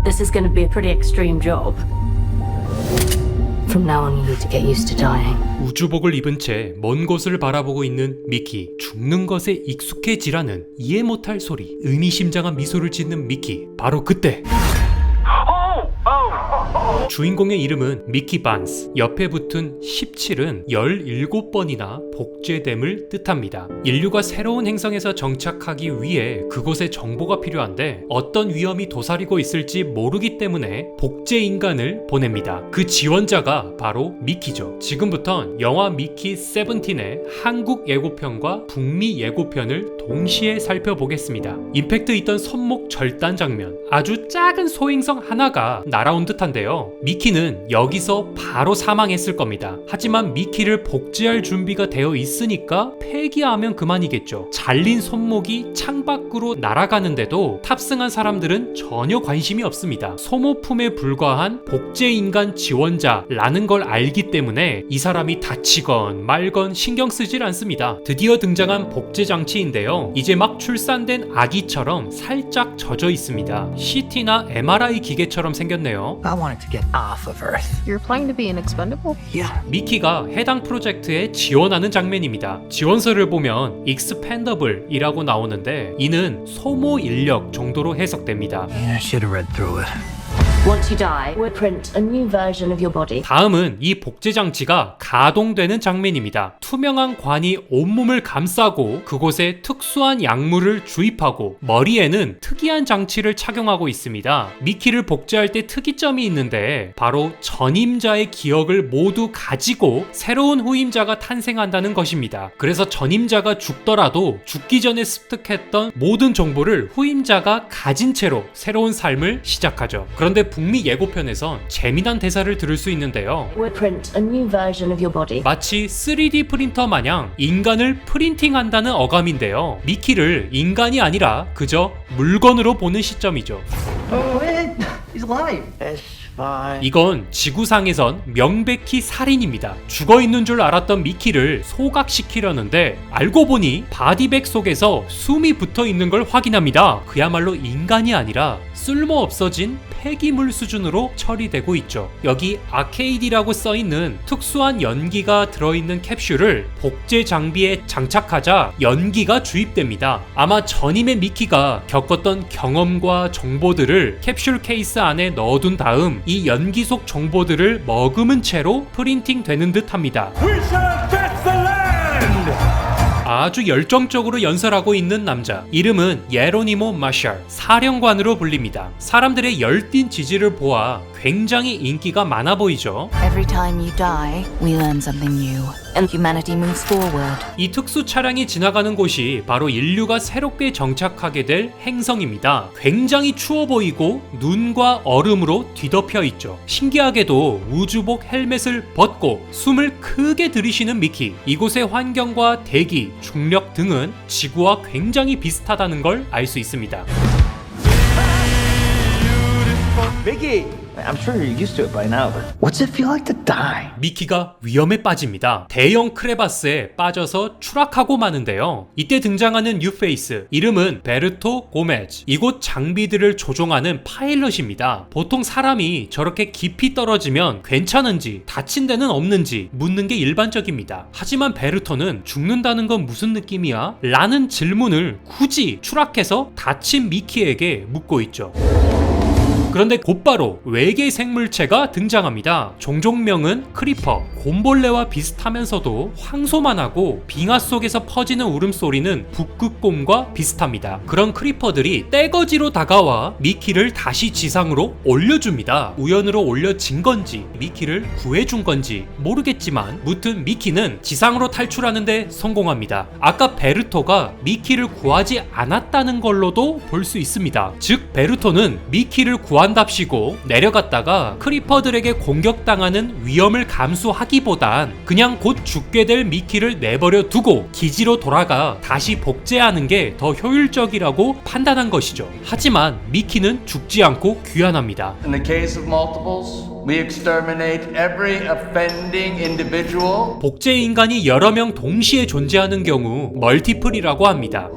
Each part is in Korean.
This is going to be a pretty extreme job. From now on, you need to get used to dying. 우주복을 입은 채 먼 곳을 바라보고 있는 미키. 죽는 것에 익숙해지라는 이해 못할 소리. 의미심장한 미소를 짓는 미키. 바로 그때 주인공의 이름은 미키 반스. 옆에 붙은 17은 17번이나 복제됨을 뜻합니다. 인류가 새로운 행성에서 정착하기 위해 그곳에 정보가 필요한데 어떤 위험이 도사리고 있을지 모르기 때문에 복제 인간을 보냅니다. 그 지원자가 바로 미키죠. 지금부턴 영화 미키 17의 한국 예고편과 북미 예고편을 동시에 살펴보겠습니다. 임팩트 있던 손목 절단 장면. 아주 작은 소행성 하나가 날아온 듯한데요. 미키는 여기서 바로 사망했을 겁니다. 하지만 미키를 복제할 준비가 되어 있으니까 폐기하면 그만이겠죠. 잘린 손목이 창밖으로 날아가는데도 탑승한 사람들은 전혀 관심이 없습니다. 소모품에 불과한 복제인간 지원자라는 걸 알기 때문에 이 사람이 다치건 말건 신경 쓰질 않습니다. 드디어 등장한 복제 장치인데요. 이제 막 출산된 아기처럼 살짝 젖어 있습니다. CT나 MRI 기계처럼 생겼네요. I wanted to get off of Earth. You're planning to be an expendable? Yeah. 미키가 해당 프로젝트에 지원하는 장면입니다. 지원서를 보면 expendable이라고 나오는데 이는 소모 인력 정도로 해석됩니다. I should have read through it. Once you die, we'll print a new version of your body. 다음은 이 복제 장치가 가동되는 장면입니다. 투명한 관이 온몸을 감싸고 그곳에 특수한 약물을 주입하고 머리에는 특이한 장치를 착용하고 있습니다. 미키를 복제할 때 특이점이 있는데 바로 전임자의 기억을 모두 가지고 새로운 후임자가 탄생한다는 것입니다. 그래서 전임자가 죽더라도 죽기 전에 습득했던 모든 정보를 후임자가 가진 채로 새로운 삶을 시작하죠. 그런데 북미 예고편에선 재미난 대사를 들을 수 있는데요. We'll print a new version of your body. 마치 3D 프린터 마냥 인간을 프린팅한다는 어감인데요. 미키를 인간이 아니라 그저 물건으로 보는 시점이죠. Oh, he's alive. 이건 지구상에선 명백히 살인입니다. 죽어있는 줄 알았던 미키를 소각시키려는데 알고 보니 바디백 속에서 숨이 붙어있는 걸 확인합니다. 그야말로 인간이 아니라 쓸모없어진 폐기물 수준으로 처리되고 있죠. 여기 아케이디라고 써있는 특수한 연기가 들어있는 캡슐을 복제 장비에 장착하자 연기가 주입됩니다. 아마 전임의 미키가 겪었던 경험과 정보들을 캡슐 케이스 안에 넣어둔 다음 이 연기 속 정보들을 머금은 채로 프린팅 되는 듯 합니다. 아주 열정적으로 연설하고 있는 남자. 이름은 예로니모 마샬. 사령관으로 불립니다. 사람들의 열띤 지지를 보아 굉장히 인기가 많아 보이죠. Every time you die, we learn something new, and humanity moves forward. 이 특수 차량이 지나가는 곳이 바로 인류가 새롭게 정착하게 될 행성입니다. 굉장히 추워 보이고 눈과 얼음으로 뒤덮여 있죠. 신기하게도 우주복 헬멧을 벗고 숨을 크게 들이쉬는 미키. 이곳의 환경과 대기, 중력 등은 지구와 굉장히 비슷하다는 걸 알 수 있습니다. Mickey! I'm sure you're used to it by now, but what's it feel like to die? 미키가 위험에 빠집니다. 대형 크레바스에 빠져서 추락하고 마는데요. 이때 등장하는 뉴페이스. 이름은 베르토 고메즈. 이곳 장비들을 조종하는 파일럿입니다. 보통 사람이 저렇게 깊이 떨어지면 괜찮은지 다친 데는 없는지 묻는 게 일반적입니다. 하지만 베르토는 죽는다는 건 무슨 느낌이야? 라는 질문을 굳이 추락해서 다친 미키에게 묻고 있죠. 그런데 곧바로 외계 생물체가 등장합니다. 종족명은 크리퍼. 곰벌레와 비슷하면서도 황소만하고 빙하 속에서 퍼지는 울음소리는 북극곰과 비슷합니다. 그런 크리퍼들이 떼거지로 다가와 미키를 다시 지상으로 올려줍니다. 우연으로 올려진 건지 미키를 구해준 건지 모르겠지만 무튼 미키는 지상으로 탈출하는데 성공합니다. 아까 베르토가 미키를 구하지 않았다는 걸로도 볼 수 있습니다. 즉 베르토는 미키를 구한답시고 내려갔다가 크리퍼들에게 공격당하는 위험을 감수하기보단 그냥 곧 죽게 될 미키를 내버려 두고 기지로 돌아가 다시 복제하는 게 더 효율적이라고 판단한 것이죠. 하지만 미키는 죽지 않고 귀환합니다. In the case of multiples, we exterminate every offending individual. 복제 인간이 여러 명 동시에 존재하는 경우 멀티플이라고 합니다.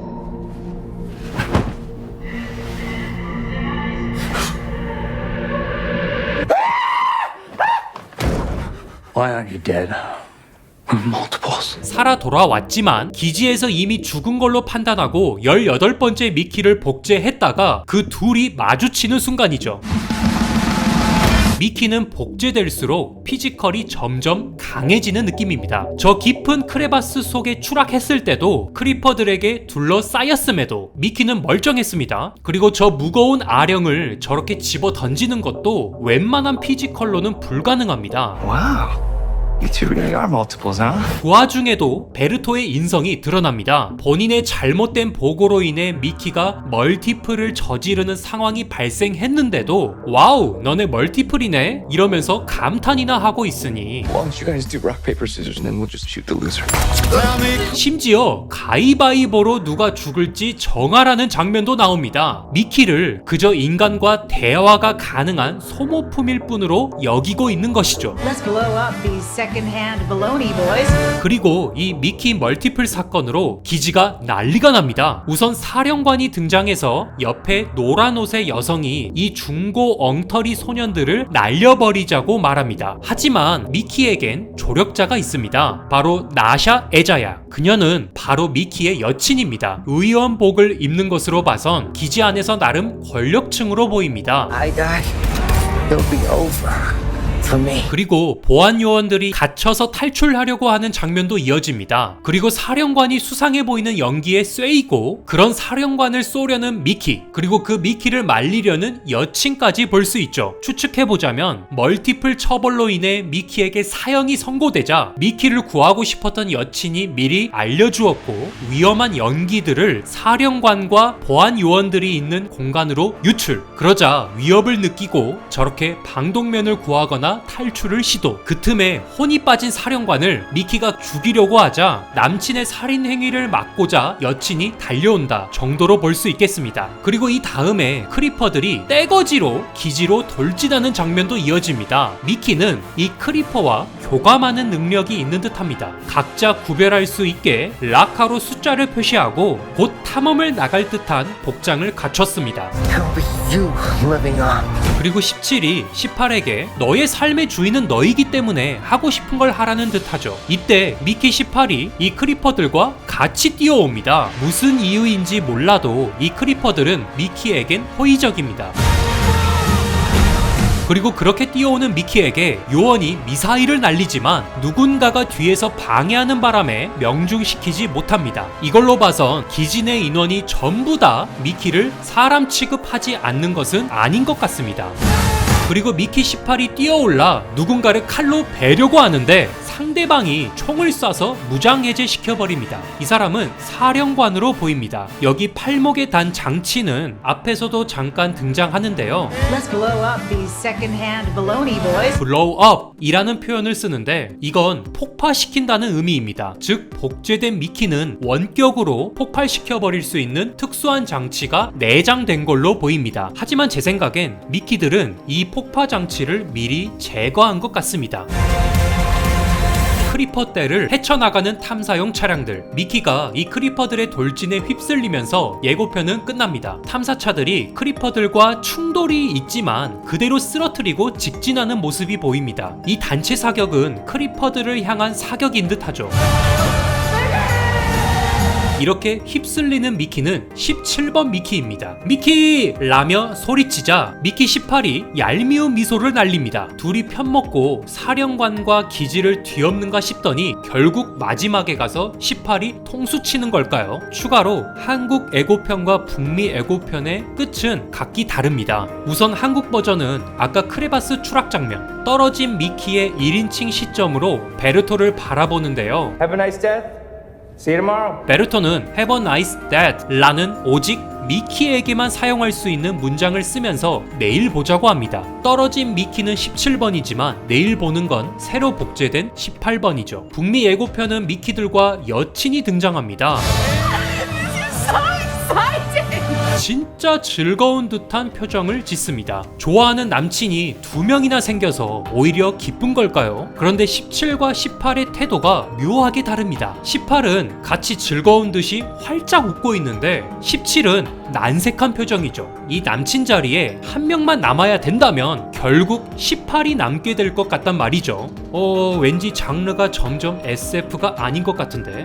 Why aren't you dead? We're multiples. 살아 돌아왔지만 기지에서 이미 죽은 걸로 판단하고 18번째 미키를 복제했다가 그 둘이 마주치는 순간이죠. 미키는 복제될수록 피지컬이 점점 강해지는 느낌입니다. 저 깊은 크레바스 속에 추락했을 때도 크리퍼들에게 둘러싸였음에도 미키는 멀쩡했습니다. 그리고 저 무거운 아령을 저렇게 집어 던지는 것도 웬만한 피지컬로는 불가능합니다. Wow. You two really are multiples, huh? 그 와중에도 베르토의 인성이 드러납니다. 본인의 잘못된 보고로 인해 미키가 멀티플을 저지르는 상황이 발생했는데도 와우, 너네 멀티플이네? 이러면서 감탄이나 하고 있으니 Why don't you guys do rock, paper, scissors and then we'll just shoot the loser? 심지어 가위바위보로 누가 죽을지 정하라는 장면도 나옵니다. 미키를 그저 인간과 대화가 가능한 소모품일 뿐으로 여기고 있는 것이죠. Let's blow up these second-hand baloney boys. 그리고 이 미키 멀티플 사건으로 기지가 난리가 납니다. 우선 사령관이 등장해서 옆에 노란 옷의 여성이 이 중고 엉터리 소년들을 날려버리자고 말합니다. 하지만 미키에겐 조력자가 있습니다. 바로 나샤 에자야. 그녀는 바로 미키의 여친입니다. 의원복을 입는 것으로 봐선 기지 안에서 나름 권력층으로 보입니다. I die. It'll be over. For me. 그리고 보안 요원들이 갇혀서 탈출하려고 하는 장면도 이어집니다. 그리고 사령관이 수상해 보이는 연기에 쇠이고 그런 사령관을 쏘려는 미키, 그리고 그 미키를 말리려는 여친까지 볼 수 있죠. 추측해보자면 멀티플 처벌로 인해 미키에게 사형이 선고되자 미키를 구하고 싶었던 여친이 미리 알려주었고 위험한 연기들을 사령관과 보안 요원들이 있는 공간으로 유출. 그러자 위협을 느끼고 저렇게 방독면을 구하거나 탈출을 시도. 그 틈에 혼이 빠진 사령관을 미키가 죽이려고 하자 남친의 살인 행위를 막고자 여친이 달려온다 정도로 볼 수 있겠습니다. 그리고 이 다음에 크리퍼들이 떼거지로 기지로 돌진하는 장면도 이어집니다. 미키는 이 크리퍼와 교감하는 능력이 있는 듯합니다. 각자 구별할 수 있게 라카로 숫자를 표시하고 곧 탐험을 나갈 듯한 복장을 갖췄습니다. How are you living on? 그리고 17이 18에게 너의 삶의 주인은 너이기 때문에 하고 싶은 걸 하라는 듯하죠. 이때 미키 18이 이 크리퍼들과 같이 뛰어옵니다. 무슨 이유인지 몰라도 이 크리퍼들은 미키에겐 호의적입니다. 그리고 그렇게 뛰어오는 미키에게 요원이 미사일을 날리지만 누군가가 뒤에서 방해하는 바람에 명중시키지 못합니다. 이걸로 봐선 기지 내 인원이 전부 다 미키를 사람 취급하지 않는 것은 아닌 것 같습니다. 그리고 미키 18이 뛰어올라 누군가를 칼로 베려고 하는데 상대방이 총을 쏴서 무장해제시켜버립니다. 이 사람은 사령관으로 보입니다. 여기 팔목에 단 장치는 앞에서도 잠깐 등장하는데요. Let's blow up these second-hand baloney boys. blow up 이라는 표현을 쓰는데 이건 폭파시킨다는 의미입니다. 즉 복제된 미키는 원격으로 폭발시켜버릴 수 있는 특수한 장치가 내장된 걸로 보입니다. 하지만 제 생각엔 미키들은 이 폭파 장치를 미리 제거한 것 같습니다. 크리퍼 떼를 헤쳐나가는 탐사용 차량들. 미키가 이 크리퍼들의 돌진에 휩쓸리면서 예고편은 끝납니다. 탐사차들이 크리퍼들과 충돌이 있지만 그대로 쓰러뜨리고 직진하는 모습이 보입니다. 이 단체 사격은 크리퍼들을 향한 사격인 듯하죠. 이렇게 휩쓸리는 미키는 17번 미키입니다. 미키! 라며 소리치자 미키 18이 얄미운 미소를 날립니다. 둘이 편먹고 사령관과 기지를 뒤엎는가 싶더니 결국 마지막에 가서 18이 통수치는 걸까요? 추가로 한국 예고편과 북미 예고편의 끝은 각기 다릅니다. 우선 한국 버전은 아까 크레바스 추락 장면, 떨어진 미키의 1인칭 시점으로 베르토를 바라보는데요. Have a nice death. See you tomorrow. 베르토는 Have a nice death 라는 오직 미키에게만 사용할 수 있는 문장을 쓰면서 내일 보자고 합니다. 떨어진 미키는 17번이지만 내일 보는 건 새로 복제된 18번이죠. 북미 예고편은 미키들과 여친이 등장합니다. 진짜 즐거운 듯한 표정을 짓습니다. 좋아하는 남친이 2명이나 생겨서 오히려 기쁜 걸까요? 그런데 17과 18의 태도가 묘하게 다릅니다. 18은 같이 즐거운 듯이 활짝 웃고 있는데 17은 난색한 표정이죠. 이 남친 자리에 한 명만 남아야 된다면 결국 18이 남게 될 것 같단 말이죠. 왠지 장르가 점점 SF가 아닌 것 같은데.